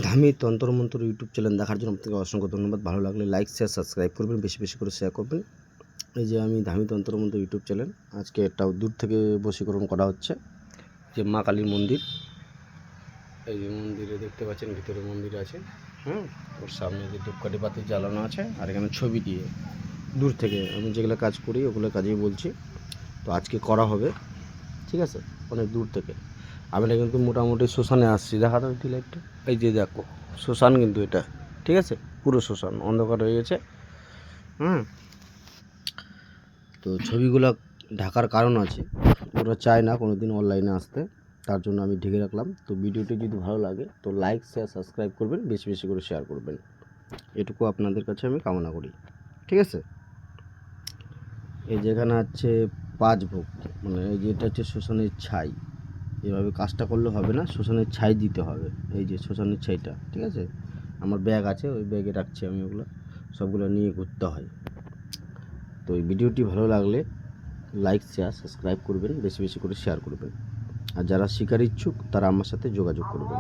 ধামি তন্ত্রমন্ত্র YouTube channel দেখার জন্য আপনাকে অসংখ্য ধন্যবাদ। ভালো লাগলে লাইক শেয়ার সাবস্ক্রাইব করবেন, বেশি বেশি করে শেয়ার করবেন। এই যে আমি ধামি তন্ত্রমন্ত্র ইউটিউব চ্যানেল, আজকে একটা দূর থেকে বশীকরণ করা হচ্ছে। যে মা কালীর মন্দির, এই যে মন্দিরে দেখতে পাচ্ছেন ভিতরে মন্দির আছে, ওর সামনে যে ধূপকাঠি বাতি জ্বালানো আছে, আর এখানে ছবি দিয়ে দূর থেকে আমি যেগুলো কাজ করি ওগুলো কাজেই বলছি। তো আজকে করা হবে, ঠিক আছে, অনেক দূর থেকে। আমি এটা কিন্তু মোটামুটি শ্মশানে আসছি, দেখানো দিলে একটু। এই যে দেখো শ্মশান, কিন্তু এটা ঠিক আছে, পুরো শ্মশান অন্ধকার হয়ে গেছে। তো ছবিগুলো ঢাকার কারণ আছে, ওরা চায় না কোনো দিন অনলাইনে আসতে, তার জন্য আমি ঢেকে রাখলাম। তো ভিডিওটি যদি ভালো লাগে তো লাইক শেয়ার সাবস্ক্রাইব করবেন, বেশি বেশি করে শেয়ার করবেন, এটুকু আপনাদের কাছে আমি কামনা করি, ঠিক আছে। এই যেখানে আছে 5 ভোগ, মানে এই যে এটা হচ্ছে শ্মশানের ছাই। এভাবে কাজটা করলে হবে না, শ্মশানের ছাই দিতে হবে। এই যে শ্মশানের ছাইটা, ঠিক আছে, আমার ব্যাগ আছে, ওই ব্যাগে রাখছি আমি, ওগুলো সবগুলো নিয়ে ঘুরতে হয়। তো এই ভিডিওটি ভালো লাগলে লাইক শেয়ার সাবস্ক্রাইব করবেন, বেশি বেশি করে শেয়ার করবেন। আর যারা শিকার ইচ্ছুক তারা আমার সাথে যোগাযোগ করবেন।